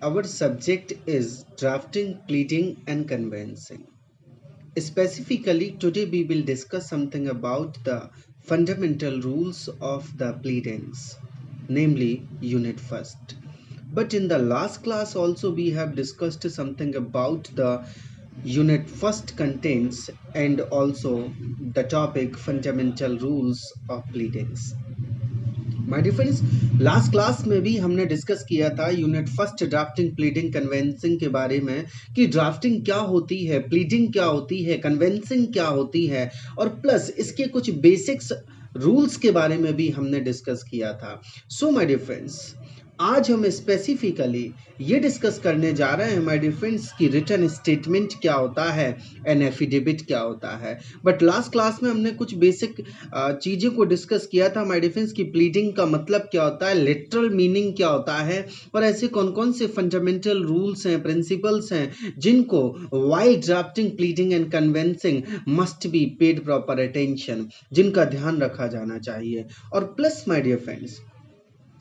Our subject is drafting, pleading, and conveyancing. Specifically, today we will discuss something about the fundamental rules of the pleadings, namely Unit First. But in the last class also we have discussed something about the Unit First contents and also the topic fundamental rules of pleadings. My difference last class में भी हमने discuss किया था unit first drafting pleading convincing के बारे में कि drafting क्या होती है, प्लीडिंग क्या होती है, कन्वेंसिंग क्या होती है और प्लस इसके कुछ बेसिक्स रूल्स के बारे में भी हमने डिस्कस किया था। सो माय डियर फ्रेंड्स, आज हम स्पेसिफिकली ये डिस्कस करने जा रहे हैं माय डिफरेंस की रिटर्न स्टेटमेंट क्या होता है एंड एफिडेविट क्या होता है। बट लास्ट क्लास में हमने कुछ बेसिक चीज़ों को डिस्कस किया था माय डिफरेंस की प्लीडिंग का मतलब क्या होता है, लिटरल मीनिंग क्या होता है और ऐसे कौन कौन से फंडामेंटल रूल्स हैं, प्रिंसिपल्स हैं जिनको while drafting pleading and convincing must be paid proper attention, जिनका ध्यान रखा जाना चाहिए। और प्लस माय डियर फ्रेंड्स,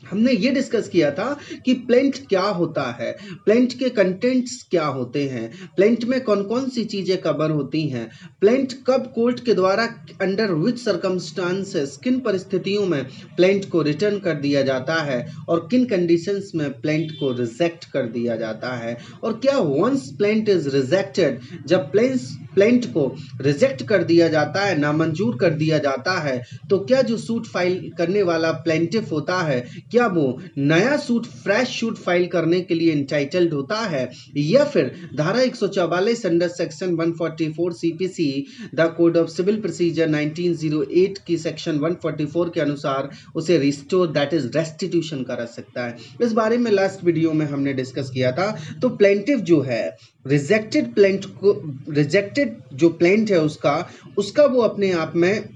हमने ये डिस्कस किया था कि प्लेंट क्या होता है, प्लेंट के कंटेंट्स क्या होते हैं, प्लेंट में कौन कौन सी चीजें कवर होती हैं, प्लेंट कब कोर्ट के द्वारा अंडर विच सर्कमस्टांसेस, किन परिस्थितियों में प्लेंट को रिटर्न कर दिया जाता है और किन कंडीशंस में प्लेंट को रिजेक्ट कर दिया जाता है, और क्या वंस प्लेंट इज रिजेक्टेड, जब प्लेंट को रिजेक्ट कर दिया जाता है, नामंजूर कर दिया जाता है, तो क्या जो सूट फाइल करने वाला प्लेंटिफ होता है क्या वो नया सूट, फ्रेश सूट फाइल करने के लिए इंटाइटल्ड होता है, या फिर धारा 144 under section 144 CPC the code of civil procedure 1908 की सेक्शन 144 के अनुसार उसे रिस्टोर दैट इज रेस्टिट्यूशन करा सकता है। इस बारे में लास्ट वीडियो में हमने डिस्कस किया था। तो प्लेंटिफ जो है रिजेक्टेड प्लेंट को, रिजेक्टेड जो प्लेंट है उसका वो अपने आप में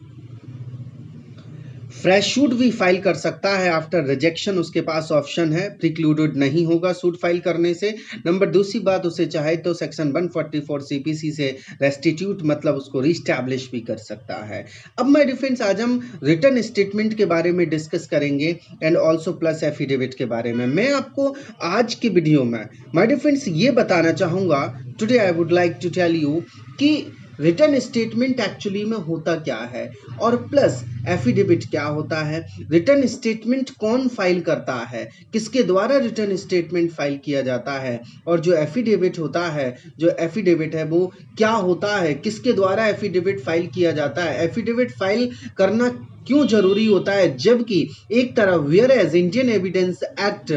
फ्रेश सूट भी फाइल कर सकता है आफ्टर रिजेक्शन, उसके पास ऑप्शन है, प्रिक्लूडेड नहीं होगा सूट फाइल करने से। नंबर दूसरी बात, उसे चाहे तो सेक्शन 144 सीपीसी से रेस्टिट्यूट मतलब उसको रिस्टैब्लिश भी कर सकता है। अब माय डिफरेंस, आज हम रिटर्न स्टेटमेंट के बारे में डिस्कस करेंगे एंड ऑल्सो प्लस एफिडेविट के बारे में। मैं आपको आज के वीडियो में माय डिफरेंस ये बताना चाहूँगा, today I would like to tell you कि रिटर्न स्टेटमेंट एक्चुअली में होता क्या है और प्लस एफिडेविट क्या होता है, रिटर्न स्टेटमेंट कौन फाइल करता है, किसके द्वारा रिटर्न स्टेटमेंट फाइल किया जाता है, और जो एफिडेविट होता है, जो एफिडेविट है वो क्या होता है, किसके द्वारा एफिडेविट फाइल किया जाता है, एफिडेविट फाइल करना क्यों जरूरी होता है, जबकि एक तरफ whereas Indian evidence act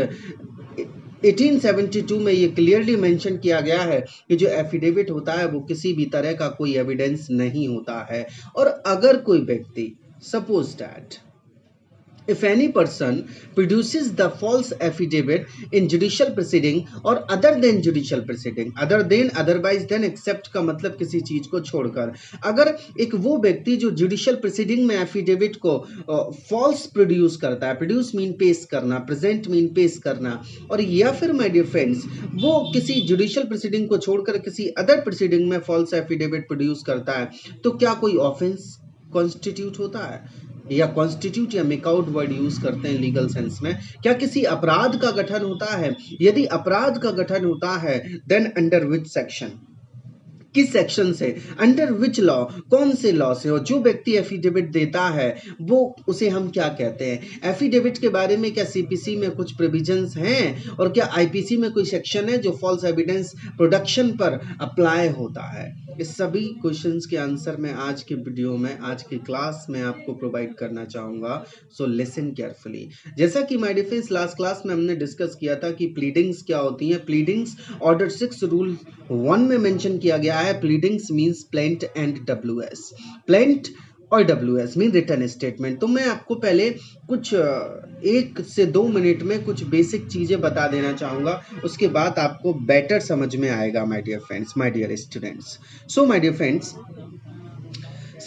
1872 में ये क्लियरली मेंशन किया गया है कि जो एफिडेविट होता है वो किसी भी तरह का कोई एविडेंस नहीं होता है। और अगर कोई व्यक्ति, suppose that if any person produces the false affidavit in judicial proceeding or other than judicial proceeding, other than, otherwise than, except का मतलब किसी चीज को छोड़कर, अगर एक वो व्यक्ति जो जुडिशियल प्रोसीडिंग में एफिडेविट को फॉल्स प्रोड्यूस करता है, प्रोड्यूस मीन पेश करना, प्रेजेंट मीन पेश करना, और या फिर माय डियर फ्रेंड्स वो किसी जुडिशियल प्रोसीडिंग को छोड़कर किसी अदर प्रोसीडिंग में फॉल्स एफिडेविट प्रोड्यूस करता है, तो क्या कोई ऑफेंस कॉन्स्टिट्यूट होता है, या कॉन्स्टिट्यूट या मेकआउट वर्ड यूज करते हैं लीगल सेंस में, क्या किसी अपराध का गठन होता है, यदि अपराध का गठन होता है देन अंडर विच सेक्शन, किस सेक्शन से, अंडर विच लॉ, कौन से लॉ से, और जो व्यक्ति एफिडेविट देता है वो उसे हम क्या कहते हैं। एफिडेविट के बारे में क्या सीपीसी में कुछ प्रोविजंस हैं और क्या आईपीसी में कोई सेक्शन है जो फॉल्स एविडेंस प्रोडक्शन पर अप्लाई होता है। इस सभी क्वेश्चंस के आंसर मैं आज के वीडियो में, आज की क्लास में आपको प्रोवाइड करना चाहूँगा। So listen carefully. जैसा कि माय डिफरेंस लास्ट क्लास में हमने डिस्कस किया था कि प्लीडिंग्स क्या होती हैं। प्लीडिंग्स ऑर्डर 6 रूल 1 में मेंशन किया गया है। Pleadings means plaint and WS, plaint और डब्ल्यूएस मीन रिटर्न स्टेटमेंट। तो मैं आपको पहले कुछ 1 से 2 मिनट में कुछ बेसिक चीज़ें बता देना चाहूँगा, उसके बाद आपको बेटर समझ में आएगा my dear friends, my dear students. So my dear friends,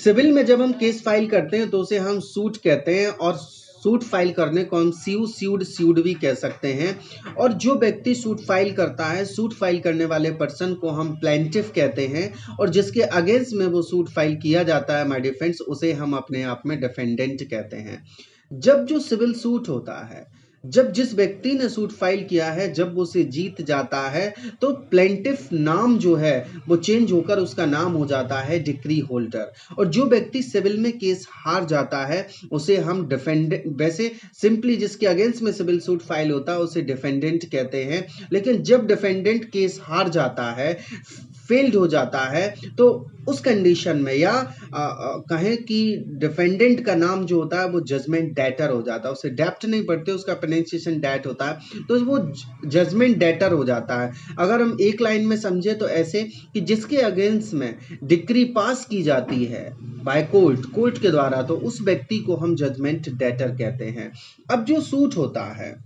civil में जब हम केस फाइल करते हैं तो उसे हम सूट कहते हैं, और सूट फाइल करने को हम स्यूड भी कह सकते हैं। और जो व्यक्ति सूट फाइल करता है, सूट फाइल करने वाले पर्सन को हम प्लेंटिफ कहते हैं, और जिसके अगेंस्ट में वो सूट फाइल किया जाता है माय डियर फ्रेंड्स, उसे हम अपने आप में डिफेंडेंट कहते हैं। जब जो सिविल सूट होता है, जब जिस व्यक्ति ने सूट फाइल किया है जब वो उसे जीत जाता है तो प्लेंटिफ नाम जो है वो चेंज होकर उसका नाम हो जाता है डिक्री होल्डर। और जो व्यक्ति सिविल में केस हार जाता है उसे हम डिफेंडेंट, वैसे सिंपली जिसके अगेंस्ट में सिविल सूट फाइल होता है उसे डिफेंडेंट कहते हैं। लेकिन जब डिफेंडेंट केस हार जाता है, फेल्ड हो जाता है, तो उस कंडीशन में या कहें कि डिफेंडेंट का नाम जो होता है वो जजमेंट डेटर हो जाता है। उसे डेप्ट नहीं पढ़ते, उसका प्रोनाउंसिएशन डेट होता है, तो वो जजमेंट डेटर हो जाता है। अगर हम एक लाइन में समझे तो ऐसे कि जिसके अगेंस्ट में डिक्री पास की जाती है बाय कोर्ट के द्वारा, तो उस व्यक्ति को हम जजमेंट डेटर कहते हैं। अब जो सूट होता है,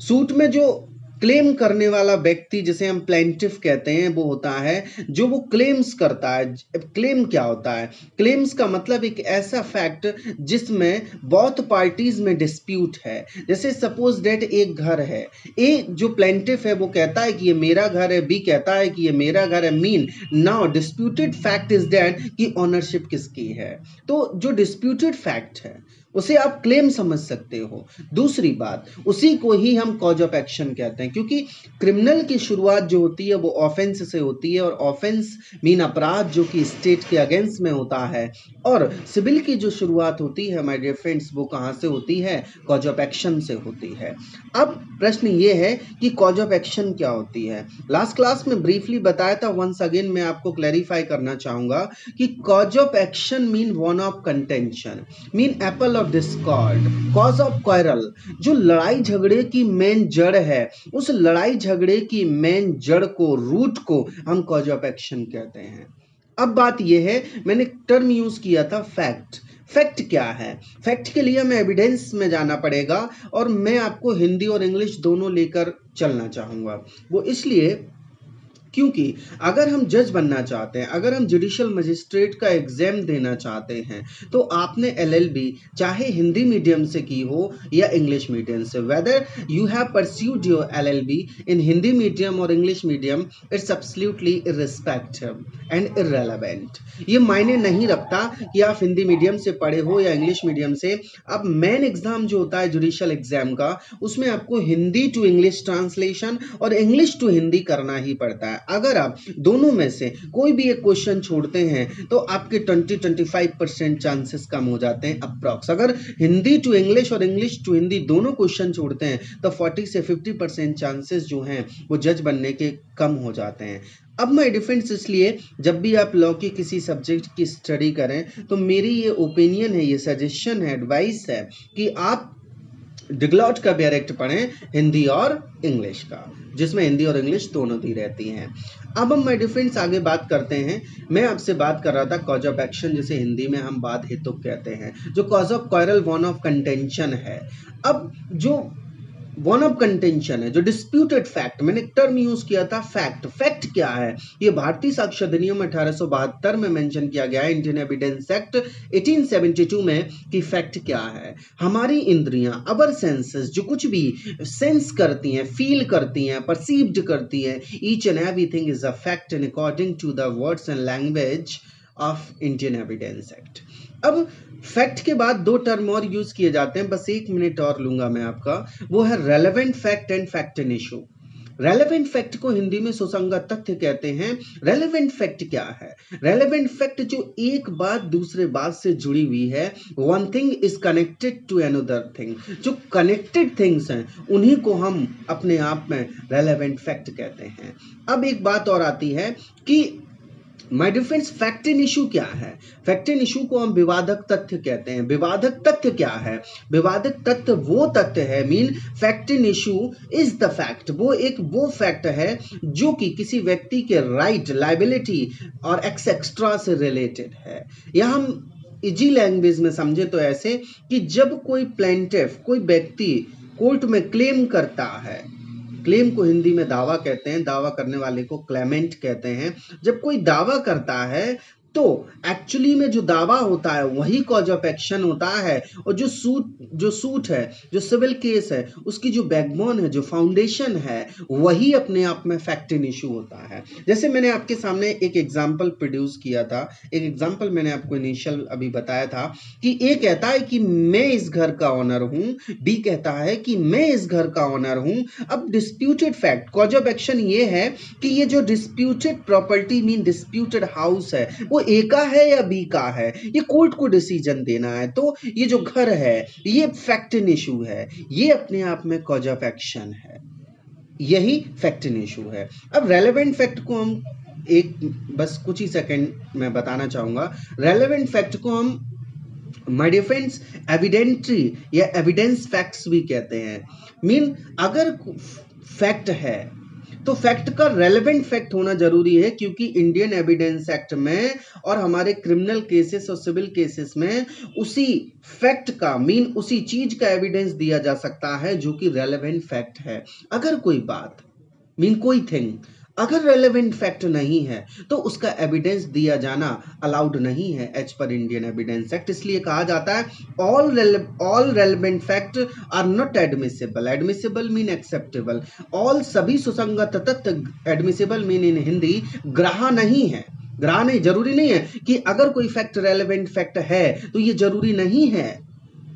सूट में जो क्लेम करने वाला व्यक्ति जिसे हम प्लेंटिफ कहते हैं वो होता है जो वो क्लेम्स करता है। क्लेम क्या होता है? क्लेम्स का मतलब एक ऐसा फैक्ट जिसमें बोथ पार्टीज में डिस्प्यूट है। जैसे सपोज डेट एक घर है, ए जो प्लेंटिफ है वो कहता है कि ये मेरा घर है, बी कहता है कि ये मेरा घर है। Mean now disputed fact is that कि ओनरशिप किसकी है। तो जो डिस्प्यूटेड फैक्ट है उसे आप क्लेम समझ सकते हो। दूसरी बात, उसी को ही हम कॉज ऑफ एक्शन कहते हैं, क्योंकि क्रिमिनल की शुरुआत जो होती है वो ऑफेंस से होती है, और ऑफेंस मीन अपराध जो कि स्टेट के अगेंस्ट में होता है। और सिविल की जो शुरुआत होती है माय डियर फ्रेंड्स वो कहाँ से होती है? कॉज ऑफ एक्शन से होती है। अब प्रश्न ये है कि कॉज ऑफ एक्शन क्या होती है? लास्ट क्लास में ब्रीफली बताया था, वंस अगेन मैं आपको क्लैरिफाई करना चाहूंगा कि cause of action mean one of contention, mean Apple of Discord, cause of quarrel, जो लड़ाई झगड़े की मेन जड़ है, उस लड़ाई झगड़े की मेन जड़ को, रूट को हम कॉज ऑफ एक्शन कहते हैं। अब बात यह है, मैंने टर्म यूज किया था फैक्ट। फैक्ट क्या है? फैक्ट के लिए हमें एविडेंस में जाना पड़ेगा, और मैं आपको हिंदी और इंग्लिश दोनों लेकर चलना चाहूंगा। वो इसलिए क्योंकि अगर हम जज बनना चाहते हैं, अगर हम जुडिशियल मजिस्ट्रेट का एग्जाम देना चाहते हैं, तो आपने एलएलबी चाहे हिंदी मीडियम से की हो या इंग्लिश मीडियम से, whether you have pursued your LLB in Hindi medium और English medium, it's absolutely irrespective and irrelevant. ये मायने नहीं रखता कि आप हिंदी मीडियम से पढ़े हो या इंग्लिश मीडियम से। अब मेन एग्जाम जो होता है जुडिशियल एग्जाम का, उसमें आपको हिंदी टू इंग्लिश ट्रांसलेशन और इंग्लिश टू हिंदी करना ही पड़ता है। अगर आप दोनों में से कोई भी एक क्वेश्चन छोड़ते हैं तो आपके 20-25% चांसेस कम हो जाते हैं अप्रॉक्स। अगर हिंदी टू इंग्लिश और इंग्लिश टू हिंदी दोनों क्वेश्चन छोड़ते हैं तो 40 से 50% चांसेस जो हैं वो जज बनने के कम हो जाते हैं। अब मैं डिफेंस, इसलिए जब भी आप लॉ के किसी सब्जेक्ट की स्टडी करें तो मेरी ये ओपिनियन है, ये सजेशन है, एडवाइस है कि आप डिग्लॉट का डायरेक्ट पढ़ें, हिंदी और इंग्लिश का, जिसमें हिंदी और इंग्लिश दोनों दी रहती हैं। अब हम डिफरेंस आगे बात करते हैं। मैं आपसे बात कर रहा था कॉज ऑफ एक्शन, जिसे हिंदी में हम बात हेतु कहते हैं, जो cause of quarrel one of contention है। अब जो वन ऑफ कंटेंशन है, जो डिस्प्यूटेड फैक्ट, मैंने एक टर्म यूज किया था फैक्ट। फैक्ट क्या है? ये भारतीय साक्ष्य अधिनियम 1872 में मेंशन किया गया है, इंडियन एविडेंस एक्ट 1872 में, कि फैक्ट क्या है? हमारी इंद्रियां, अवर सेंसेस, जो कुछ भी सेंस करती हैं, फील करती हैं, परसीव्ड करती हैं, each and everything is a fact in according to the words and language of Indian evidence act. अब फैक्ट के बाद दो टर्म और यूज किए जाते हैं, बस 1 मिनट और लूंगा मैं आपका। वो है relevant fact and fact in issue. Relevant fact को हिंदी में सुसंगत तथ्य कहते हैं। रेलेवेंट फैक्ट क्या है? रेलेवेंट फैक्ट जो एक बात दूसरे बात से जुड़ी हुई है, one thing is connected to another thing, जो कनेक्टेड थिंग्स हैं उन्हीं को हम अपने आप में रेलेवेंट फैक्ट कहते हैं। अब एक बात और आती है कि my difference, fact in issue क्या है? फैक्ट इन इशू को हम विवादक तथ्य कहते हैं। विवादक तथ्य क्या है? विवादक तथ्य वो तथ्य है, mean fact in issue is the fact, वो फैक्ट है जो कि किसी व्यक्ति के राइट, लायबिलिटी और एक्सेट्रा से रिलेटेड है। या हम इजी लैंग्वेज में समझे तो ऐसे कि जब कोई प्लेंटिफ, कोई व्यक्ति कोर्ट में क्लेम करता है, क्लेम को हिंदी में दावा कहते हैं, दावा करने वाले को क्लेमेंट कहते हैं। जब कोई दावा करता है तो एक्चुअली में जो दावा होता है वही कॉज ऑफ एक्शन होता है, और जो सूट है, जो सिविल केस है, उसकी जो बैकबोन है, जो फाउंडेशन है, वही अपने आप में फैक्ट इन इशू होता है। जैसे मैंने आपके सामने एक एग्जांपल प्रोड्यूस किया था, एक एग्जांपल मैंने आपको इनिशियल अभी बताया था कि ए कहता है कि मैं इस घर का ऑनर हूं, बी कहता है कि मैं इस घर का ऑनर हूं। अब disputed fact, cause of action ये है कि ये जो disputed property mean disputed house है वो ए का है या बी का है, ये कोर्ट को डिसीजन देना है। तो ये जो घर है ये फैक्ट इन इशू है, ये अपने आप में कॉज ऑफ एक्शन है, यही फैक्ट इन इशू है। अब रेलेवेंट फैक्ट को हम एक बस कुछ ही सेकंड में बताना चाहूंगा। रेलेवेंट फैक्ट को हम माय डियर फ्रेंड्स एविडेंट्री या एविडेंस फैक्ट्स भी कहते हैं। मीन अगर फैक्ट है तो फैक्ट का रेलेवेंट फैक्ट होना जरूरी है, क्योंकि इंडियन एविडेंस एक्ट में और हमारे क्रिमिनल केसेस और सिविल केसेस में उसी फैक्ट का मीन उसी चीज का एविडेंस दिया जा सकता है जो कि रेलेवेंट फैक्ट है। अगर कोई बात मीन कोई थिंग अगर रेलेवेंट फैक्ट नहीं है तो उसका एविडेंस दिया जाना अलाउड नहीं है as per Indian evidence act. इसलिए कहा जाता है all relevant fact are not admissible. Admissible mean acceptable, all सभी सुसंगत तथ्य, एडमिसिबल मीन इन हिंदी ग्राह्य नहीं है। ग्राह्य नहीं, जरूरी नहीं है कि अगर कोई फैक्ट रेलेवेंट फैक्ट है तो ये जरूरी नहीं है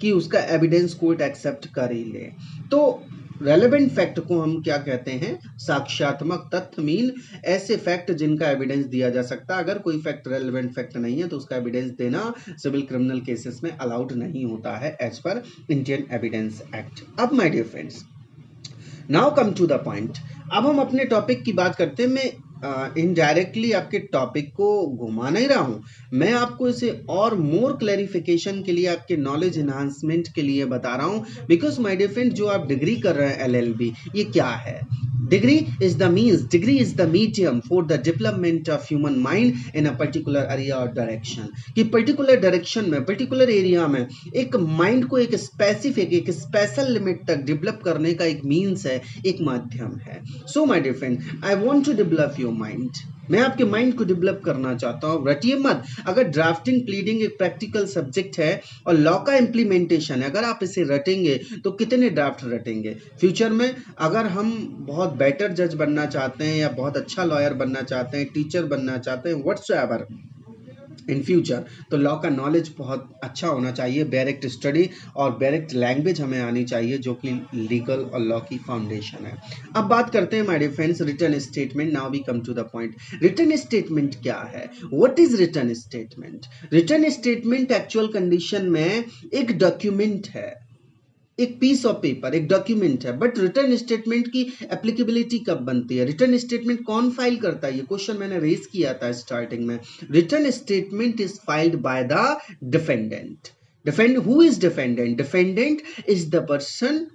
कि उसका एविडेंस कोर्ट एक्सेप्ट कर ही ले। तो रेलेवेंट फैक्ट को हम क्या कहते हैं? साक्ष्यात्मक तथ्य, मीन ऐसे फैक्ट जिनका एविडेंस दिया जा सकता है। अगर कोई फैक्ट रेलेवेंट फैक्ट नहीं है तो उसका एविडेंस देना सिविल क्रिमिनल केसेस में अलाउड नहीं होता है as per Indian evidence act. अब my dear friends, now come to the point. अब हम अपने टॉपिक की बात करते हैं। मैं इनडायरेक्टली आपके टॉपिक को घुमा नहीं रहा हूं, मैं आपको इसे और मोर क्लैरिफिकेशन के लिए, आपके नॉलेज एनहांसमेंट के लिए बता रहा हूं। बिकॉज माय डियर फ्रेंड, जो आप डिग्री कर रहे हैं LLB, ये क्या है? Degree is the means, degree is the medium for the development of human mind in a particular area और डायरेक्शन। कि पर्टिकुलर डायरेक्शन में, पर्टिकुलर एरिया में एक माइंड को एक स्पेसिफिक, एक स्पेशल लिमिट तक डेवलप करने का एक मीन्स है, एक माध्यम है। So my dear friend, I want to develop your mind. मैं आपके माइंड को डेवलप करना चाहता हूँ। रटिए मत। अगर ड्राफ्टिंग प्लीडिंग एक प्रैक्टिकल सब्जेक्ट है और लॉ का इम्प्लीमेंटेशन है, अगर आप इसे रटेंगे तो कितने ड्राफ्ट रटेंगे फ्यूचर में? अगर हम बहुत बेटर जज बनना चाहते हैं या बहुत अच्छा लॉयर बनना चाहते हैं, टीचर बनना चाहते हैं, व्हाट्सएवर इन फ्यूचर, तो लॉ का नॉलेज बहुत अच्छा होना चाहिए। डायरेक्ट स्टडी और डायरेक्ट लैंग्वेज हमें आनी चाहिए, जो कि लीगल और लॉ की फाउंडेशन है। अब बात करते हैं my dear friends written statement. Now we come to the point. Written statement क्या है? What is written statement? Written statement actual condition में एक डॉक्यूमेंट है, एक पीस ऑफ पेपर, एक डॉक्यूमेंट है। बट रिटर्न स्टेटमेंट की एप्लीकेबिलिटी कब बनती है? रिटर्न स्टेटमेंट कौन फाइल करता है? ये क्वेश्चन मैंने रेज किया था स्टार्टिंग में। Return statement is filed by the defendant. Who is defendant? Defendant is the person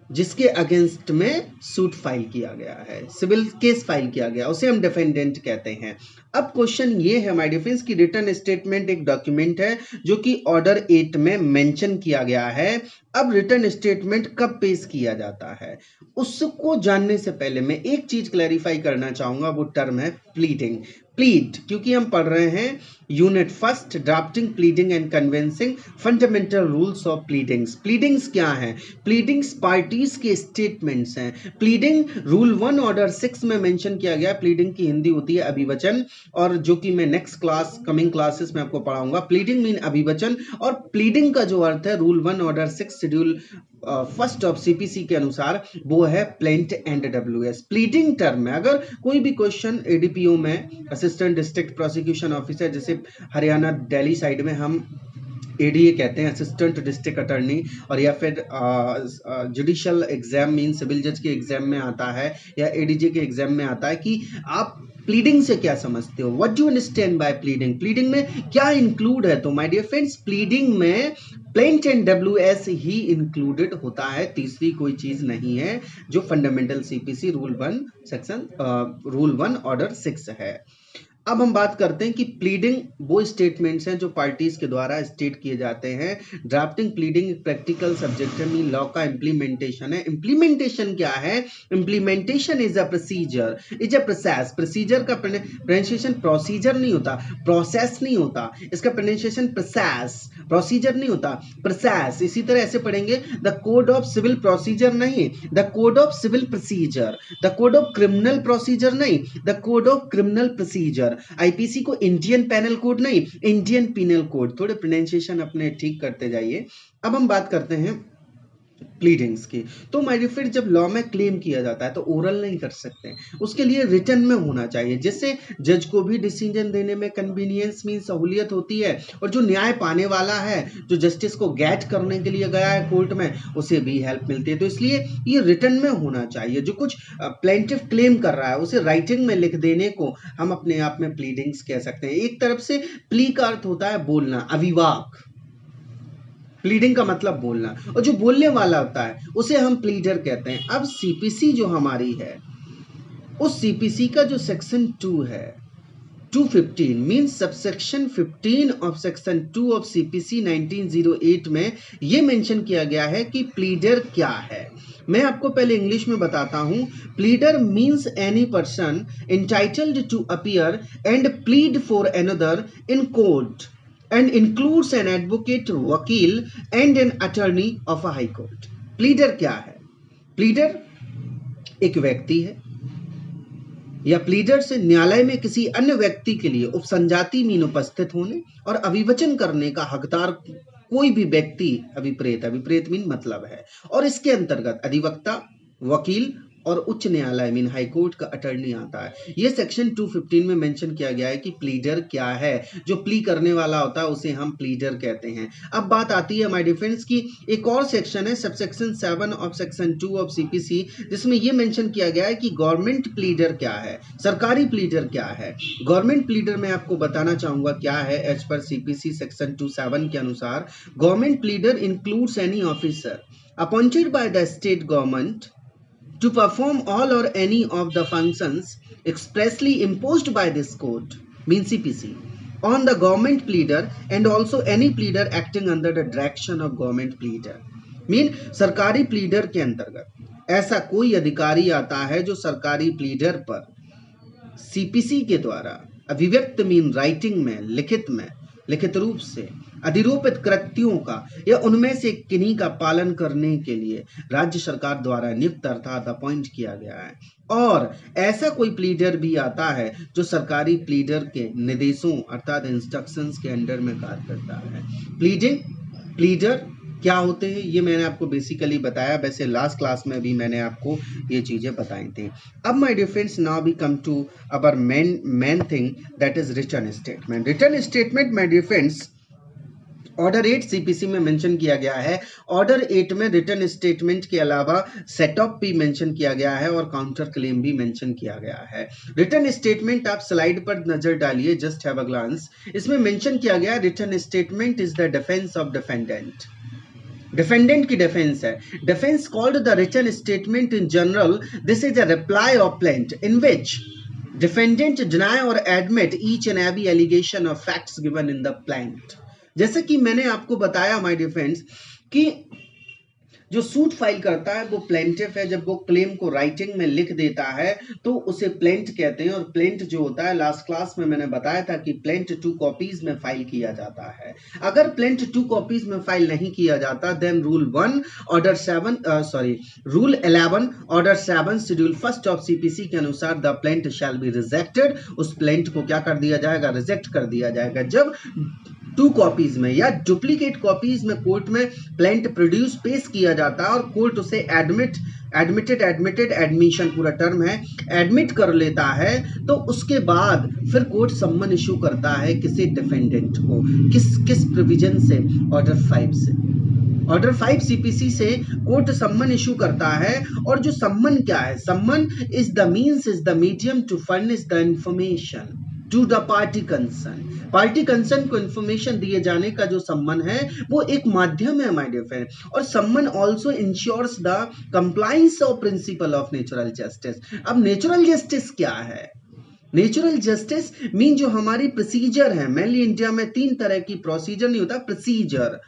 जिसके अगेंस्ट में सूट फाइल किया गया है, सिविल केस फाइल किया गया, उसे हम डिफेंडेंट कहते हैं। अब क्वेश्चन ये है माय डियर फ्रेंड्स कि रिटन स्टेटमेंट एक डॉक्यूमेंट है जो कि ऑर्डर 8 में मेंशन किया गया है। अब रिटन स्टेटमेंट कब पेश किया जाता है, उसको जानने से पहले मैं एक चीज क्लैरिफाई करना चाहूंगा, वो टर्म है प्लीडिंग। प्लीड, क्योंकि हम पढ़ रहे हैं unit first, drafting pleading and convincing fundamental rules of pleadings. Pleadings क्या हैं? प्लीडिंग्स पार्टीज के स्टेटमेंट्स हैं। प्लीडिंग रूल 1 ऑर्डर 6 में मेंशन किया गया। प्लीडिंग की हिंदी होती है अभिवचन, और जो कि मैं नेक्स्ट क्लास, कमिंग क्लासेस में आपको पढ़ाऊंगा। प्लीडिंग मीन अभिवचन, और प्लीडिंग का जो अर्थ है rule 1 order 6 schedule first of CPC के अनुसार वो है plaint and WS। Pleading term में अगर कोई भी क्वेश्चन ADPO में, असिस्टेंट डिस्ट्रिक्ट प्रोसिक्यूशन ऑफिसर, जैसे हरियाणा दिल्ली साइड में हम ADA कहते हैं, असिस्टेंट डिस्ट्रिक्ट अटर्नी, और या फिर जुडिशियल एग्जाम मीन सिविल जज के एग्जाम में आता है, या ADJ के एग्जाम में आता है कि आप प्लीडिंग से क्या समझते हो, what do you understand by pleading, pleading में क्या इंक्लूड है? तो माय डियर फ्रेंड्स, प्लीडिंग में plaint and WS he included होता है, तीसरी कोई चीज नहीं है, जो फंडामेंटल CPC रूल 1 ऑर्डर 6 है। अब हम बात करते हैं कि प्लीडिंग वो स्टेटमेंट्स हैं जो पार्टीज के द्वारा स्टेट किए जाते हैं। ड्राफ्टिंग प्लीडिंग एक प्रैक्टिकल सब्जेक्ट है, मीन लॉ का इम्प्लीमेंटेशन है। इम्प्लीमेंटेशन क्या है? Implementation is a procedure, is a process. Procedure का प्रोनाउंसिएशन प्रोसीजर नहीं होता, प्रोसेस नहीं होता, इसका प्रोनाउंसिएशन प्रोसेस, प्रोसीजर नहीं होता, प्रोसेस। इसी तरह ऐसे पढ़ेंगे the code of civil procedure नहीं, the code of civil procedure, the code of criminal procedure नहीं, the code of criminal procedure. IPC को इंडियन पेनल कोड नहीं, इंडियन पिनल कोड। थोड़े प्रोनाउंसिएशन अपने ठीक करते जाइए। अब हम बात करते हैं प्लीडिंग्स की। तो माय डियर फ्रेंड, जब लॉ में क्लेम किया जाता है तो ओरल नहीं कर सकते, उसके लिए रिटन में होना चाहिए, जिससे जज को भी डिसीजन देने में कन्वीनियंस मीन सहूलियत होती है, और जो न्याय पाने वाला है, जो जस्टिस को गेट करने के लिए गया है कोर्ट में, उसे भी हेल्प मिलती है। तो इसलिए ये रिटन में होना चाहिए। जो कुछ प्लेंटिफ क्लेम कर रहा है उसे राइटिंग में लिख देने को हम अपने आप में प्लीडिंग्स कह सकते हैं। एक तरफ से प्ली का अर्थ होता है बोलना, अविवाक। प्लीडिंग का मतलब बोलना, और जो बोलने वाला होता है उसे हम प्लीडर कहते हैं। अब सीपीसी जो हमारी है, उस सीपीसी का जो सेक्शन 2 है, 215 means subsection 15 of section 2 of CPC 1908 में ये मेंशन किया गया है कि प्लीडर क्या है। मैं आपको पहले इंग्लिश में बताता हूं। Pleader means any person entitled to appear and plead for another in court and includes an advocate, वकील and an attorney of a high court. Pleader क्या है? प्लीडर एक व्यक्ति है, या प्लीडर से न्यायालय में किसी अन्य व्यक्ति के लिए उपसंजाति मीन उपस्थित होने और अभिवचन करने का हकदार कोई भी व्यक्ति। अभिप्रेत, अभिप्रेत मीन मतलब है। और इसके अंतर्गत अधिवक्ता, वकील और उच्च न्यायालय मीन हाई कोर्ट का अटर्नी आता है। ये सेक्शन 215 में मेंशन किया गया है कि प्लीडर क्या है। जो प्ली करने वाला होता है उसे हम प्लीडर कहते हैं। अब बात आती है माय डिफेंस की, एक और सेक्शन है subsection 7 of section 2 of CPC, जिसमें यह मेंशन किया गया है कि गवर्नमेंट प्लीडर क्या है, सरकारी प्लीडर क्या है। गवर्नमेंट प्लीडर मैं आपको बताना चाहूंगा क्या है। एज पर सीपीसी सेक्शन 27 के अनुसार government pleader includes any officer appointed by the state government to perform all or any of the functions expressly imposed by this court, means CPC, on the government pleader and also any pleader acting under the direction of government pleader. mean सरकारी pleader के अंतर्गत ऐसा कोई अधिकारी आता है जो सरकारी प्लीडर पर सीपीसी के द्वारा अभिव्यक्त मीन राइटिंग में, लिखित रूप से अधिरूपित कृत्यों का या उनमें से किन्हीं का पालन करने के लिए राज्य सरकार द्वारा नियुक्त अर्थात अपॉइंट किया गया है। और ऐसा कोई प्लीडर भी आता है जो सरकारी प्लीडर के निर्देशों अर्थात इंस्ट्रक्शंस के अंडर में कार्य करता है। प्लीडर क्या होते हैं ये मैंने आपको बेसिकली बताया। वैसे लास्ट क्लास में भी मैंने आपको ये चीजें बताई थी। अब my dear friends, now we come to our main thing, that is return statement. Return statement my dear friends, order 8 CPC में मेंशन किया गया है। ऑर्डर 8 में रिटर्न स्टेटमेंट के अलावा सेटअप भी मेंशन किया गया है और काउंटर क्लेम भी मेंशन किया गया है। रिटर्न स्टेटमेंट आप स्लाइड पर नजर डालिए, जस्ट हैव अ ग्लांस। इसमें मेंशन किया गया return statement is the defence of defendant. Defendant की डिफेंस है। Defence called the return statement in general, this is a reply of plaint in which defendant deny और admit each and every allegation of facts given in the plaint. जैसे कि मैंने आपको बताया my dear friends कि जो suit file करता है वो प्लेंटिफ है। जब वो क्लेम को राइटिंग में लिख देता है तो उसे प्लेंट कहते हैं। और प्लेंट जो होता है, लास्ट क्लास में मैंने बताया था कि प्लेंट 2 कॉपीज में फाइल किया जाता है। अगर प्लेंट 2 कॉपीज में फाइल नहीं किया जाता, then rule 11 order 7 schedule 1 of CPC के अनुसार the plaint shall be rejected. उस प्लेंट को क्या कर दिया जाएगा? रिजेक्ट कर दिया जाएगा। जब 2 कॉपीज में या डुप्लीकेट कॉपीज में कोर्ट में प्लेंट प्रोड्यूस पेश किया जाता है और कोर्ट उसे एडमिशन पूरा टर्म है, एडमिट कर लेता है, तो उसके बाद फिर कोर्ट सम्मन इशू करता है किसी डिफेंडेंट को। किस प्रोविजन से? ऑर्डर 5 से। ऑर्डर 5 सीपीसी से कोर्ट सम्मन इशू करता है। और जो सम्मन क्या है? Summon is the means, is the medium to furnish the information to the party concern. Party concern को इंफॉर्मेशन दिए जाने का जो सम्मन है वो एक माध्यम है माय डियर फ्रेंड। और summon also ensures the compliance of principle of natural justice. अब नेचुरल जस्टिस क्या है? नेचुरल जस्टिस मीन जो हमारी प्रोसीजर है, मेनली इंडिया में 3 तरह की प्रोसीजर नहीं होता, प्रोसीजर,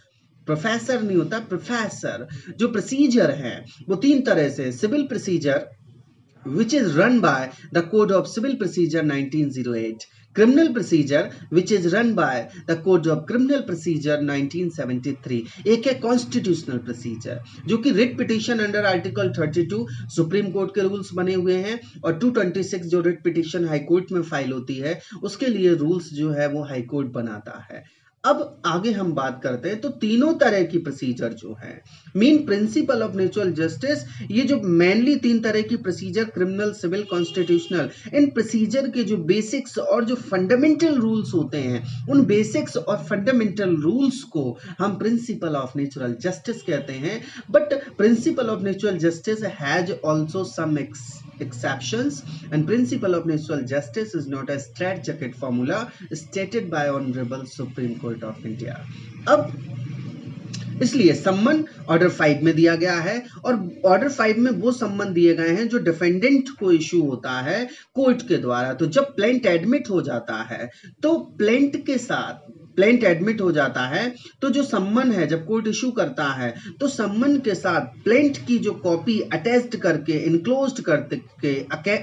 प्रोफेसर नहीं होता, प्रोफेसर, जो प्रोसीजर है वो 3 तरह से, civil procedure which is run by the Code of Civil Procedure 1908, criminal procedure which is run by the Code of Criminal Procedure 1973, एक है constitutional procedure जो कि writ petition under article 32 supreme court के rules बने हुए हैं, और 226 जो रिट पिटिशन हाई कोर्ट में फाइल होती है उसके लिए रूल्स जो है वो हाई कोर्ट बनाता है। अब आगे हम बात करते हैं, तो तीनों तरह की प्रोसीजर जो है, main principal of natural justice, ये जो मेनली 3 तरह की प्रोसीजर, क्रिमिनल, सिविल, कॉन्स्टिट्यूशनल, इन प्रोसीजर के जो बेसिक्स और जो फंडामेंटल रूल्स होते हैं, उन बेसिक्स और फंडामेंटल रूल्स को हम प्रिंसिपल ऑफ नेचुरल जस्टिस कहते हैं। But principle of natural justice has also some exceptions, and principle of natural justice is not a straitjacket formula stated by honorable Supreme Court of India। अब इसलिए सम्मन order 5 में दिया गया है, और ऑर्डर 5 में वो सम्मन दिए गए हैं जो डिफेंडेंट को इशू होता है कोर्ट के द्वारा। तो जब प्लेंट एडमिट हो जाता है, तो प्लेंट के साथ प्लेंट एडमिट हो जाता है, तो जो सम्मन है जब कोर्ट इशू करता है तो सम्मन के साथ प्लेंट की जो कॉपी अटैच्ड करके, इनक्लोज्ड करके,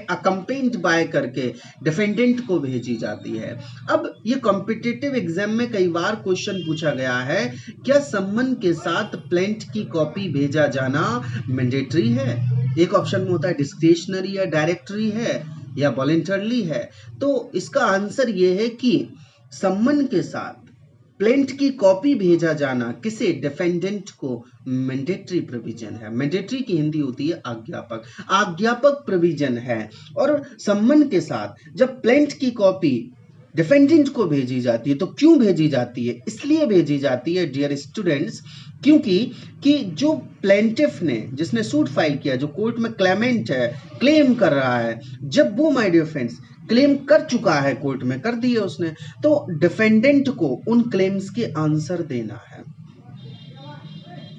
अकम्पेन्ड बाय करके डिफेंडेंट को भेजी जाती है। अब ये कॉम्पिटिटिव एग्जाम में कई बार क्वेश्चन पूछा गया है, क्या सम्मन के साथ प्लेंट की कॉपी भेजा जाना मैंडेटरी है? एक ऑप्शन में होता है डिस्क्रिशनरी या डायरेक्टरी है या वॉलंटरली है। तो इसका आंसर ये है कि सम्मन के साथ प्लेंट की कॉपी भेजा जाना किसे, डिफेंडेंट को, मैंडेटरी प्रोविजन है। मैंडेटरी की हिंदी होती है आज्ञापक, आज्ञापक प्रोविजन है। और सम्मन के साथ जब प्लेंट की कॉपी डिफेंडेंट को भेजी जाती है, तो क्यों भेजी जाती है? इसलिए भेजी जाती है डियर स्टूडेंट्स, क्योंकि कि जो प्लेंटिफ ने, जिसने सूट फाइल किया, जो कोर्ट में क्लेमेंट है, क्लेम कर रहा है, जब वो माय डियर फ्रेंड्स क्लेम कर चुका है, कोर्ट में कर दिए उसने, तो डिफेंडेंट को उन क्लेम्स के आंसर देना है।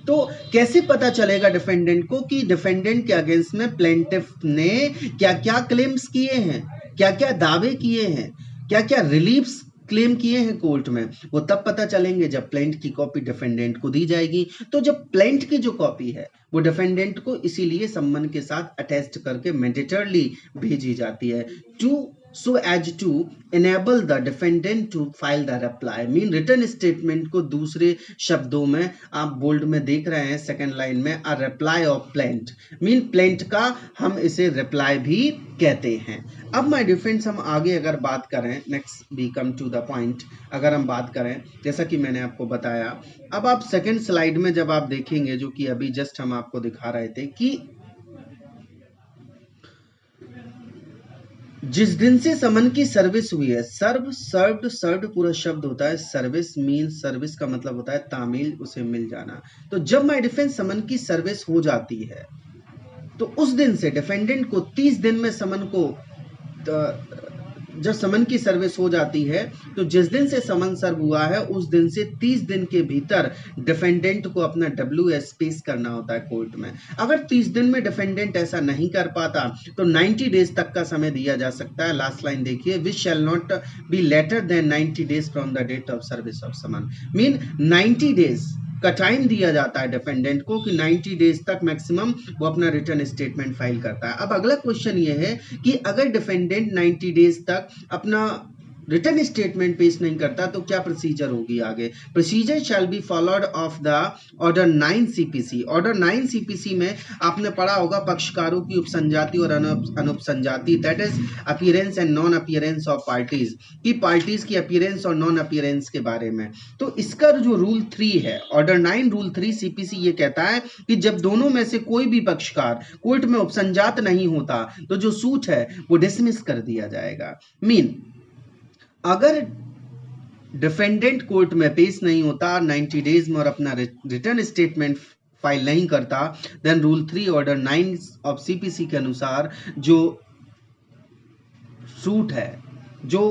तो कैसे पता चलेगा डिफेंडेंट को कि डिफेंडेंट के अगेंस्ट में प्लेंटिफ ने क्या क्या क्लेम्स किए हैं, क्या क्या दावे किए हैं, क्या क्या रिलीफ्स क्लेम किए हैं कोर्ट में? वो तब पता चलेंगे जब प्लेंट की कॉपी डिफेंडेंट को दी जाएगी। तो जब प्लेंट की जो कॉपी है वो डिफेंडेंट को इसीलिए सम्मन के साथ अटैच्ड करके मैंडेटरली भेजी जाती है, to so as to enable the defendant to file the reply, mean return statement को दूसरे शब्दों में आप बोल्ड में देख रहे हैं सेकंड लाइन में, a reply of plaint, mean plaint का हम इसे रिप्लाई भी कहते हैं। अब माय डियर फ्रेंड्स हम आगे अगर बात करें, next we come to the point, अगर हम बात करें जैसा कि मैंने आपको बताया, अब आप सेकंड स्लाइड में जब आप देखेंगे, जो कि अभी जस्ट हम आपको दिखा रहे थे, कि जिस दिन से समन की सर्विस हुई है, सर्व्ड पूरा शब्द होता है, सर्विस मीन, सर्विस का मतलब होता है तामील, उसे मिल जाना। तो जब माय डिफेंस समन की सर्विस हो जाती है, तो उस दिन से डिफेंडेंट को 30 दिन में समन को, जब समन की सर्विस हो जाती है, तो जिस दिन से समन सर्व हुआ है उस दिन से 30 दिन के भीतर डिफेंडेंट को अपना WS पेश करना होता है कोर्ट में। अगर 30 दिन में डिफेंडेंट ऐसा नहीं कर पाता तो 90 डेज तक का समय दिया जा सकता है। लास्ट लाइन देखिए, which shall not be later than 90 days from the date of service of summon, mean 90 days का टाइम दिया जाता है डिफेंडेंट को कि 90 डेज तक मैक्सिमम वो अपना रिटर्न स्टेटमेंट फाइल करता है। अब अगला क्वेश्चन ये है कि अगर डिफेंडेंट 90 डेज तक अपना रिटर्न स्टेटमेंट पेश नहीं करता तो क्या प्रोसीजर होगी आगे? Procedure shall be followed of the order 9 CPC। Order 9 CPC में आपने पढ़ा होगा पक्षकारों की उपसंजाति और अनुपसंजाति, that is appearance and non appearance of parties, की पार्टीज की अपीयरेंस और नॉन अपीयरेंस के बारे में। तो इसका जो रूल 3 है, ऑर्डर 9 रूल 3 CPC ये कहता है कि जब दोनों में से कोई भी पक्षकार कोर्ट में उपसंजात नहीं होता तो जो सूट है वो डिसमिस कर दिया जाएगा। मीन अगर डिफेंडेंट कोर्ट में पेश नहीं होता 90 डेज में और अपना रिटर्न स्टेटमेंट फाइल नहीं करता, then rule 3 order 9 of CPC के अनुसार जो सूट है, जो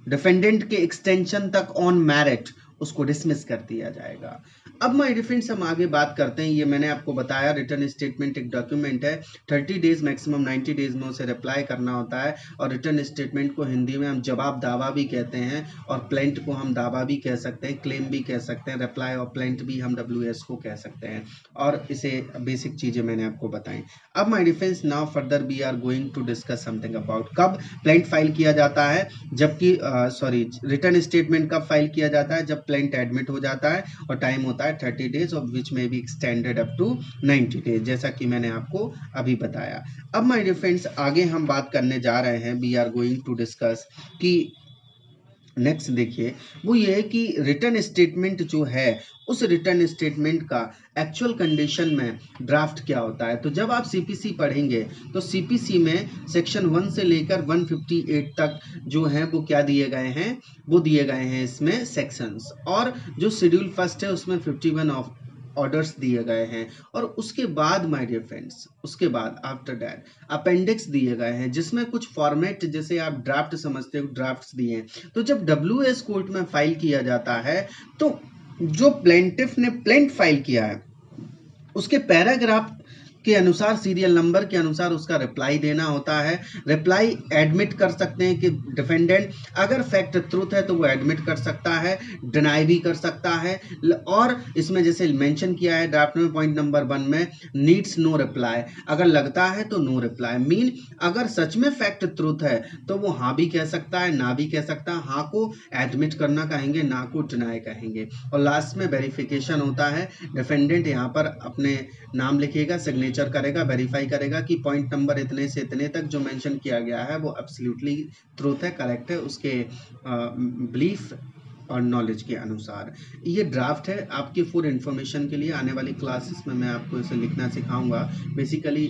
डिफेंडेंट के एक्सटेंशन तक ऑन मैरिट उसको डिसमिस कर दिया जाएगा। अब माय डियर फ्रेंड्स हम आगे बात करते हैं। ये मैंने आपको बताया रिटर्न स्टेटमेंट एक डॉक्यूमेंट है, 30 डेज मैक्सिमम 90 डेज में उसे रिप्लाई करना होता है। और रिटर्न स्टेटमेंट को हिंदी में हम जवाब दावा भी कहते हैं, और प्लेंट को हम दावा भी कह सकते हैं, क्लेम भी कह सकते हैं, रिप्लाई और प्लेंट भी हम WS को कह सकते हैं। और इसे बेसिक चीजें मैंने आपको बताई। अब my dear friends now further we are going to discuss something about कब प्लेंट फाइल किया जाता है, जबकि रिटर्न स्टेटमेंट कब फाइल किया जाता है, जब प्लेंट एडमिट हो जाता है, और टाइम होता है 30 डेज और which may be extended up to 90 days, जैसा कि मैंने आपको अभी बताया। अब माय डियर फ्रेंड्स आगे हम बात करने जा रहे हैं, we are going to discuss कि नेक्स्ट देखिए वो ये है कि रिटर्न स्टेटमेंट जो है उस रिटर्न स्टेटमेंट का एक्चुअल कंडीशन में ड्राफ्ट क्या होता है। तो जब आप सीपीसी पढ़ेंगे तो सीपीसी में सेक्शन 1 से लेकर 158 तक जो है वो क्या दिए गए हैं, वो दिए गए हैं इसमें सेक्शंस, और जो शेड्यूल फर्स्ट है उसमें 51 ऑफ ऑर्डर्स दिए गए हैं। और उसके बाद माय डियर फ्रेंड्स उसके बाद आफ्टर दैट अपेंडिक्स दिए गए हैं, जिसमें कुछ फॉर्मेट जैसे आप ड्राफ्ट समझते हो ड्राफ्ट्स दिए हैं। तो जब WS कोर्ट में फाइल किया जाता है तो जो प्लेंटिफ ने प्लेंट फाइल किया है उसके पैराग्राफ के अनुसार सीरियल नंबर के अनुसार उसका रिप्लाई देना होता है। रिप्लाई एडमिट कर सकते हैं कि डिफेंडेंट अगर फैक्ट ट्रूथ है तो वो एडमिट कर सकता है, डिनाई भी कर सकता है। और इसमें जैसे मेंशन किया है ड्राफ्ट में पॉइंट नंबर 1 में नीड्स नो रिप्लाई, अगर लगता है तो नो रिप्लाई। मीन अगर सच में फैक्ट ट्रूथ है तो वो हाँ भी कह सकता है, ना भी कह सकता है। हाँ को एडमिट करना कहेंगे, ना को डिनाई कहेंगे। और लास्ट में वेरिफिकेशन होता है, डिफेंडेंट यहाँ पर अपने नाम लिखेगा, सिग्नेचर करेगा, वेरीफाई करेगा कि पॉइंट नंबर इतने से इतने तक जो मेंशन किया गया है वो एब्सोल्युटली ट्रूथ है, करेक्ट है उसके बिलीफ और नॉलेज के अनुसार। ये ड्राफ्ट है आपकी फुल इंफॉर्मेशन के लिए। आने वाली क्लासेस में मैं आपको इसे लिखना सिखाऊंगा। Basically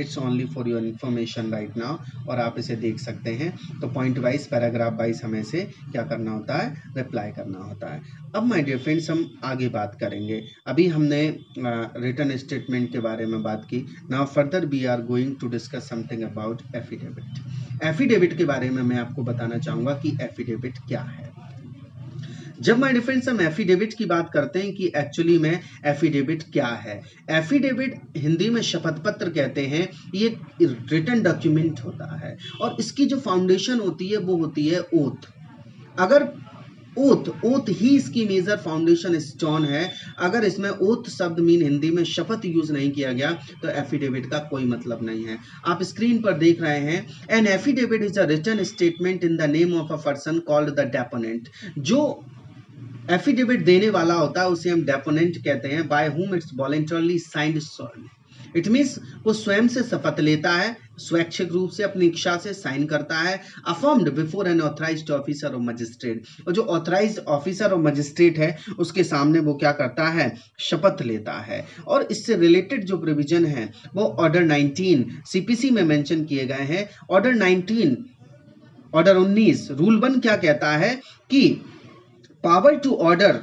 it's only for your information right now, और आप इसे देख सकते हैं। तो पॉइंट वाइज पैराग्राफ वाइज हमें से क्या करना होता है, रिप्लाई करना होता है। अब माय डियर फ्रेंड्स हम आगे बात करेंगे। अभी हमने रिटर्न स्टेटमेंट के बारे में बात की। Now further we are going to discuss something about affidavit. Affidavit के बारे में मैं आपको बताना चाहूंगा कि एफिडेविट क्या है। जब माय डियर फ्रेंड्स हम एफिडेविट की बात करते हैं कि एक्चुअली में एफिडेविट क्या है। एफिडेविट हिंदी में शपथ पत्र कहते हैं। ये रिटन डॉक्यूमेंट होता है और इसकी जो फाउंडेशन होती है वो होती है ओथ। अगर ओथ ही इसकी मेजर फाउंडेशन स्टोन है। अगर इसमें ओथ शब्द मीन हिंदी में शपथ यूज नहीं किया गया तो एफिडेविट का कोई मतलब नहीं है। आप स्क्रीन पर देख रहे हैं, an affidavit is a written statement in the name of a person called the deponent. जो एफिडेविट देने वाला होता है उसे हम डेपोनेंट कहते हैं, by whom it's voluntarily signed. It means वो स्वयं से शपथ लेता है, स्वैच्छिक रूप से अपनी इच्छा से साइन करता है, affirmed before N authorised officer और मजिस्ट्रेट। और जो ऑथराइज्ड ऑफिसर और मजिस्ट्रेट है उसके सामने वो क्या करता है, शपथ लेता है। और इससे रिलेटेड जो प्रोविजन है वो ऑर्डर 19 सीपीसी में मेंशन किए गए हैं। ऑर्डर 19 रूल 1 क्या कहता है कि power to order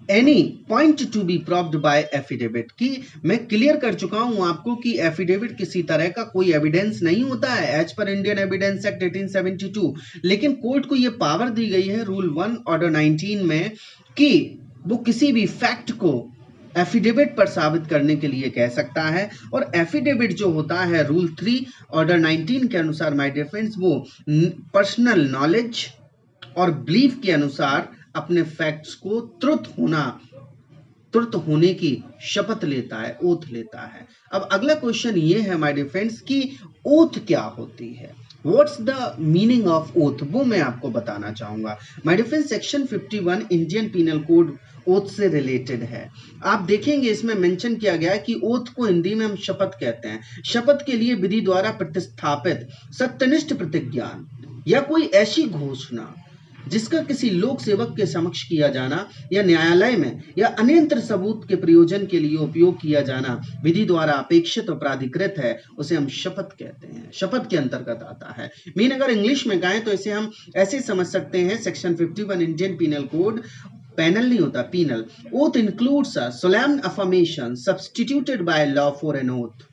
any point to be proved by affidavit. कि मैं क्लियर कर चुका हूं आपको कि एफिडेविट किसी तरह का कोई एविडेंस नहीं होता है as per Indian evidence act 1872। लेकिन कोर्ट को यह पावर दी गई है रूल 1 ऑर्डर 19 में कि वो किसी भी फैक्ट को एफिडेविट पर साबित करने के लिए कह सकता है। और एफिडेविट जो होता है रूल 3 ऑर्डर 19 के अनुसार माय डियर फ्रेंड्स वो पर्सनल नॉलेज और बिलीफ के अनुसार अपने फैक्ट्स को तुर्त होने की शपथ लेता है, ओथ लेता है। अब अगला क्वेश्चन ये है माय डियर फ्रेंड्स कि ओथ क्या होती है, what's the meaning of oath, वो मैं आपको बताना चाहूंगा। My dear friends section 51 Indian penal code oath से रिलेटेड है। आप देखेंगे इसमें मेंशन किया गया है कि ओथ को हिंदी में हम शपथ कहते हैं। शपथ के लिए विधि द्वारा प्रतिस्थापित सत्यनिष्ठ प्रतिज्ञान या कोई ऐसी घोषणा जिसका किसी लोक सेवक के समक्ष किया जाना या न्यायालय में या अन्यंत्र सबूत के प्रयोजन के लिए उपयोग किया जाना विधि द्वारा अपेक्षित और प्राधिकृत है, उसे हम शपथ कहते हैं, शपथ के अंतर्गत आता है। मीन अगर इंग्लिश में कहें तो इसे हम ऐसे समझ सकते हैं, section 51 Indian penal code, panel नहीं होता penal, oath includes a solemn affirmation substituted by law for an oath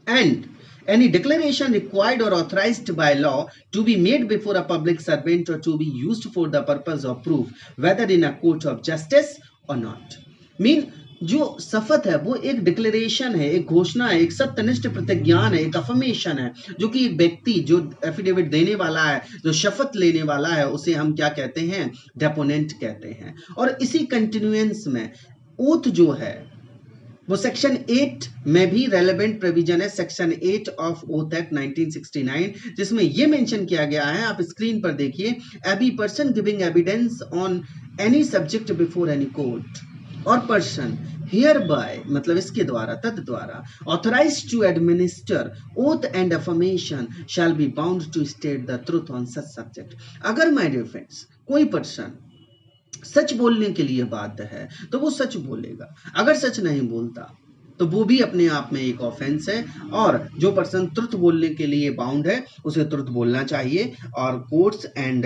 and Any declaration required or authorized by law to be made before a public servant or to be used for the purpose of proof whether in a court of justice or not. Mean जो शपथ है वो एक declaration है, एक घोषणा है, एक सत्यनिष्ठ प्रतिज्ञान है, एक अफर्मेशन है, जो कि एक व्यक्ति जो एफिडेविट देने वाला है, जो शपथ लेने वाला है, उसे हम क्या कहते हैं? डेपोनेंट कहते हैं। और इसी कंटिन्यूएंस में ओथ जो है वो सेक्शन 8 में भी रेलेवेंट प्रोविजन है, सेक्शन 8 ऑफ ओथ एक्ट 1969, जिसमें ये मेंशन किया गया है, आप स्क्रीन पर देखिए, every person giving evidence on any subject before any court और पर्सन हियर बाय, मतलब इसके द्वारा, तद द्वारा, authorized to administer oath and affirmation shall be bound to state the truth on such subject. अगर माय डियर फ्रेंड्स कोई person सच बोलने के लिए बाध्य है तो वो सच बोलेगा, अगर सच नहीं बोलता तो वो भी अपने आप में एक ऑफेंस है, और जो पर्सन ट्रुथ बोलने के लिए बाउंड है उसे ट्रुथ बोलना चाहिए, और कोर्ट्स एंड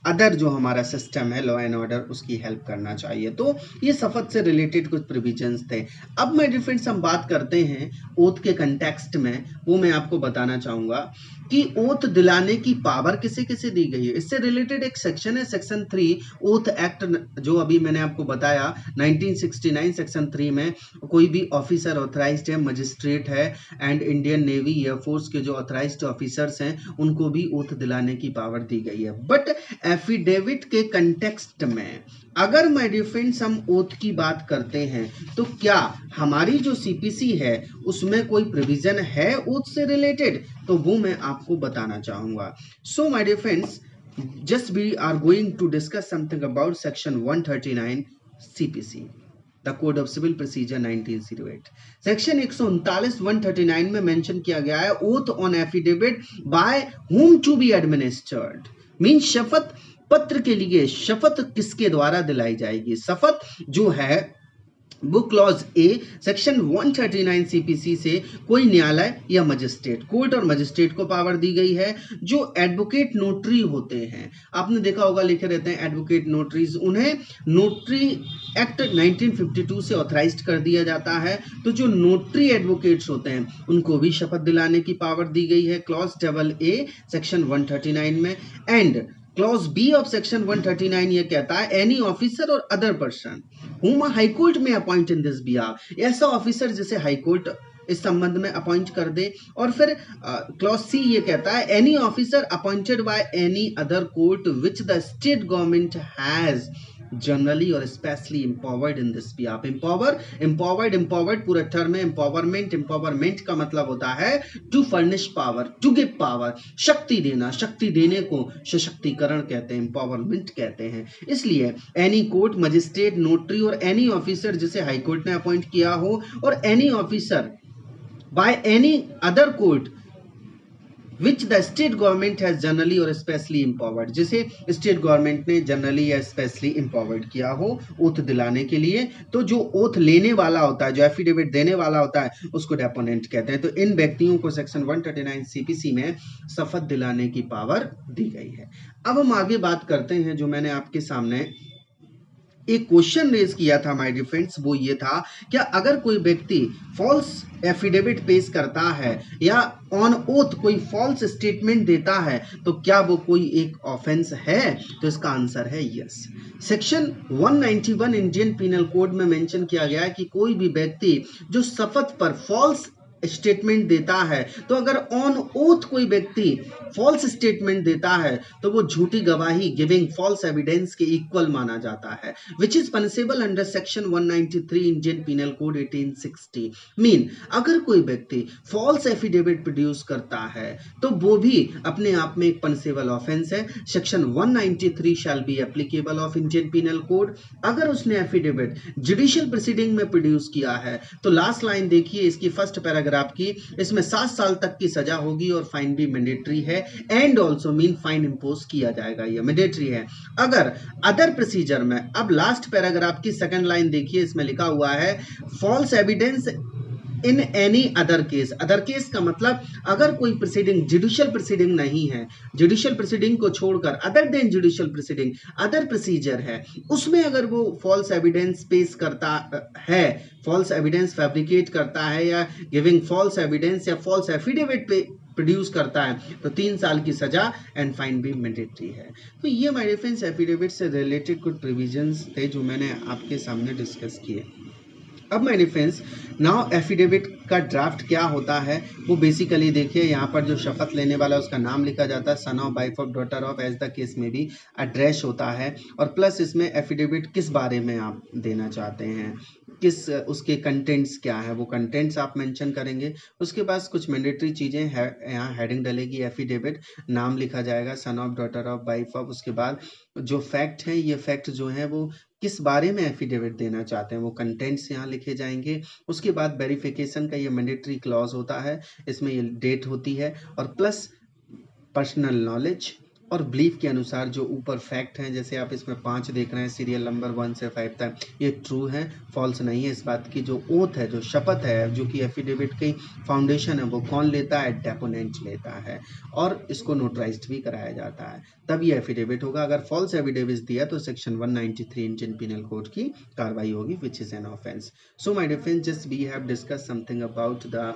अदर जो हमारा सिस्टम है लॉ एंड ऑर्डर उसकी हेल्प करना चाहिए। तो ये शपथ से रिलेटेड कुछ प्रोविजंस थे। अब मैं डिफरेंस हम बात करते हैं ओथ के कंटेक्स्ट में, वो मैं आपको बताना चाहूंगा कि ओथ दिलाने की पावर किसे किसे दी गई है। इससे रिलेटेड एक सेक्शन है, सेक्शन 3 ओथ एक्ट, जो अभी मैंने आपको बताया 1969, सेक्शन 3 में कोई भी ऑफिसर ऑथराइज्ड है, मजिस्ट्रेट है, एंड इंडियन नेवी एयरफोर्स के जो ऑथराइज्ड ऑफिसर्स हैं उनको भी ओथ दिलाने की पावर दी गई है। बट एफिडेविट के कंटेक्स्ट में अगर माय डियर फ्रेंड्स हम ओथ की बात करते हैं तो क्या हमारी जो सीपीसी है उसमें कोई प्रोविजन है ओथ से रिलेटेड, तो वो मैं आपको बताना चाहूंगा। So my dear friends, just we are going to discuss something about section 139 CPC, the code of civil procedure 1908। Section 139 139 में मेंशन किया गया है oath on affidavit by whom to be administered, mean शपथ पत्र के लिए शपथ किसके द्वारा दिलाई जाएगी। शपथ जो है वो क्लॉज ए सेक्शन 139 सीपीसी से कोई न्यायालय या मजिस्ट्रेट, कोर्ट और मजिस्ट्रेट को पावर दी गई है। जो एडवोकेट नोटरी होते हैं, आपने देखा होगा लिखे रहते हैं एडवोकेट नोटरीज, उन्हें नोटरी एक्ट 1952 से ऑथराइज्ड कर दिया जाता है। तो जो नोटरी एडवोकेट्स होते हैं उनको भी शपथ दिलाने की पावर दी गई है क्लॉज डबल ए सेक्शन 139 में। And clause B of section 139 ये कहता है एनी ऑफिसर और other person whom a high court may appoint in this behalf, ऐसा ऑफिसर जिसे हाई कोर्ट इस संबंध में अपॉइंट कर दे। और फिर क्लॉज सी ये कहता है any officer appointed by any other court which the state government has generally और specially empowered in this behalf. Empowered पूरा टर्म है, एम्पावरमेंट का मतलब होता है to furnish power, to give power, शक्ति देना, शक्ति देने को सशक्तिकरण कहते हैं, एम्पावरमेंट कहते हैं। इसलिए एनी कोर्ट, मजिस्ट्रेट, नोटरी और एनी ऑफिसर जिसे हाई कोर्ट ने अपॉइंट किया हो, और any officer bye any other court which the state government has generally और स्पेशली एम्पावर्ड, जिसे स्टेट गवर्नमेंट ने जनरली या स्पेशली एम्पावर्ड किया हो ओथ दिलाने के लिए। तो जो ओथ लेने वाला होता है, जो एफिडेविट देने वाला होता है, उसको डेपोनेंट कहते हैं। तो इन व्यक्तियों को सेक्शन 139 सीपीसी में शपथ दिलाने की पावर दी गई है। अब हम आगे बात करते हैं, जो मैंने आपके सामने एक क्वेश्चन रेज किया था माय डियर फ्रेंड्स, वो ये था क्या अगर कोई व्यक्ति फॉल्स एफिडेविट पेश करता है या ऑन ओथ कोई फॉल्स स्टेटमेंट देता है तो क्या वो कोई एक ऑफेंस है? तो इसका आंसर है yes. Section 191 Indian penal code में मेंशन किया गया है कि कोई भी व्यक्ति जो शपथ पर फॉल्स स्टेटमेंट देता है, तो अगर ऑन ओथ कोई व्यक्ति फॉल्स स्टेटमेंट देता है तो वो झूठी गवाही, गिविंग फॉल्स एविडेंस के इक्वल माना जाता है, which is punishable under section 193 Indian penal code 1860। Mean अगर कोई व्यक्ति फॉल्स एफिडेविट प्रोड्यूस करता है तो वो भी अपने आप में एक पनिशेबल ऑफेंस है। Section 193 shall be applicable of Indian penal code. अगर उसने एफिडेविट जुडिशियल प्रोसीडिंग में प्रोड्यूस किया है तो लास्ट लाइन देखिए इसकी फर्स्ट पैराग्राफ की, इसमें 7 साल तक की सजा होगी और फाइन भी मैंडेटरी है, and also mean fine impose किया जाएगा, ये मैंडेटरी है। अगर अदर प्रोसीजर में, अब लास्ट पैराग्राफ की सेकंड लाइन देखिए, इसमें लिखा हुआ है false evidence in any other case का मतलब अगर कोई प्रोसीडिंग जुडिशियल प्रोसीडिंग नहीं है, जुडिशियल प्रोसीडिंग को छोड़कर other than judicial proceeding other procedure है, उसमें अगर वो फॉल्स एविडेंस पेश करता है, फॉल्स एविडेंस फैब्रिकेट करता है या गिविंग फॉल्स एविडेंस या फॉल्स एफिडेविट पे प्रोड्यूस करता है तो 3 साल की सजा एंड फाइन भी मैंडेटरी है। तो ये माय डिफेंस एफिडेविट से रिलेटेड कुछ प्रोविजंस थे जो मैंने आपके सामने डिस्कस किए। अब माय डिफेंस नाउ एफिडेविट का ड्राफ्ट क्या होता है वो बेसिकली देखिए, यहाँ पर जो शपथ लेने वाला है उसका नाम लिखा जाता है, son of, wife of, daughter of, as the case में भी एड्रेस होता है, और प्लस इसमें एफिडेविट किस बारे में आप देना चाहते हैं, किस उसके कंटेंट्स क्या है वो कंटेंट्स आप मेंशन करेंगे। उसके बाद कुछ मैंडेटरी चीज़ें है, यहाँ हेडिंग डलेगी एफिडेविट, नाम लिखा जाएगा son of, daughter of, wife of, उसके बाद जो फैक्ट है ये फैक्ट जो है वो किस बारे में एफिडेविट देना चाहते हैं वो कंटेंट्स यहाँ लिखे जाएंगे। उसके बाद वेरिफिकेशन का ये मैंडेटरी क्लॉज होता है, इसमें ये डेट होती है, और प्लस पर्सनल नॉलेज और बिलीफ के अनुसार जो ऊपर फैक्ट हैं, जैसे आप इसमें 5 देख रहे हैं सीरियल नंबर 1 से 5 तक, ये ट्रू है फॉल्स नहीं है, इस बात की जो ओथ है, जो शपथ है, जो कि एफिडेविट की फाउंडेशन है, वो कौन लेता है, डेपोनेंट लेता है, और इसको नोटराइज्ड भी कराया जाता है, तब ये एफिडेविट होगा। अगर फॉल्स एफिडेविट दिया तो सेक्शन 193 इंडियन पिनल कोड की कार्रवाई होगी, which is an offence. So my defence, just we have discuss something about the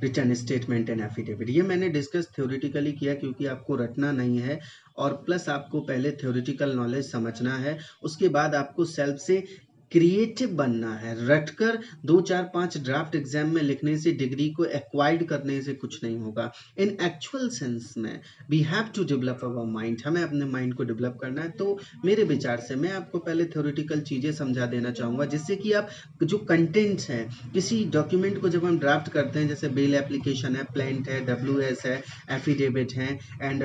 return statement and affidavit. ये मैंने डिस्कस थ्योरेटिकली किया क्योंकि आपको रटना नहीं है, और प्लस आपको पहले थ्योरेटिकल नॉलेज समझना है, उसके बाद आपको सेल्फ से क्रिएटिव बनना है। रटकर 2 4 5 ड्राफ्ट एग्जाम में लिखने से, डिग्री को एक्वायर्ड करने से कुछ नहीं होगा। इन एक्चुअल सेंस में we have to develop our mind, हमें अपने माइंड को डेवलप करना है। तो मेरे विचार से मैं आपको पहले थ्योरेटिकल चीज़ें समझा देना चाहूँगा, जिससे कि आप जो कंटेंट्स हैं किसी डॉक्यूमेंट को जब हम ड्राफ्ट करते हैं, जैसे बेल एप्लीकेशन है, प्लेंट है, WS है, एफिडेविट है, एंड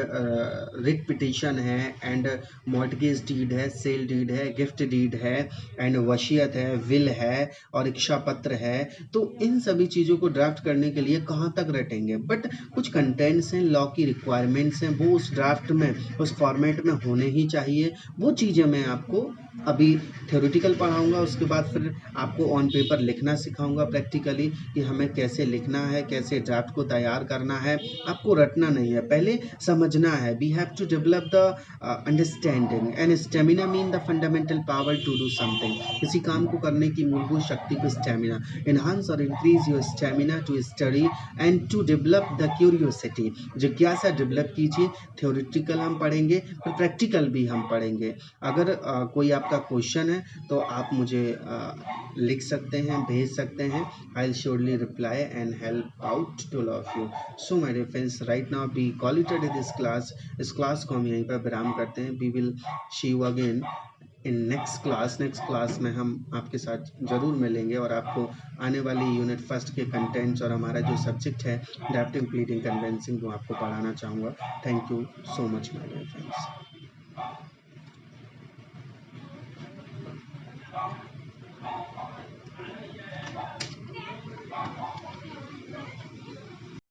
रिट पिटिशन है, एंड मॉर्टगेज डीड है, सेल डीड है, गिफ्ट डीड है, एंड वसीयत है, विल है, और इच्छा पत्र है, तो इन सभी चीज़ों को ड्राफ्ट करने के लिए कहाँ तक रटेंगे, बट कुछ कंटेंट्स हैं, लॉ की रिक्वायरमेंट्स हैं, वो उस ड्राफ्ट में, उस फॉर्मेट में होने ही चाहिए। वो चीज़ें मैं आपको अभी थ्योरेटिकल पढ़ाऊंगा, उसके बाद फिर आपको ऑन पेपर लिखना सिखाऊंगा प्रैक्टिकली कि हमें कैसे लिखना है, कैसे ड्राफ्ट को तैयार करना है। आपको रटना नहीं है, पहले समझना है। We have to develop the understanding and stamina mean the fundamental power to do something. किसी काम को करने की मूलभूत शक्ति को स्टेमिना, एनहांस और increase your stamina to study and to develop the curiosity. जिज्ञासा डेवलप कीजिए। थ्योरेटिकल हम पढ़ेंगे, फिर प्रैक्टिकल भी हम पढ़ेंगे। अगर कोई आपका क्वेश्चन है तो आप मुझे लिख सकते हैं, भेज सकते हैं। I will surely reply and help out to all of you. So my dear friends, right now be qualited in this class. इस क्लास को हम यहीं पर विराम करते हैं। We will see you again in next class. Next class में हम आपके साथ ज़रूर मिलेंगे और आपको आने वाली यूनिट फर्स्ट के कंटेंट्स और हमारा जो सब्जेक्ट है ड्राफ्टिंग, प्लीडिंग, कन्वेंसिंग, वो आपको पढ़ाना चाहूँगा। Thank you so much my dear friends.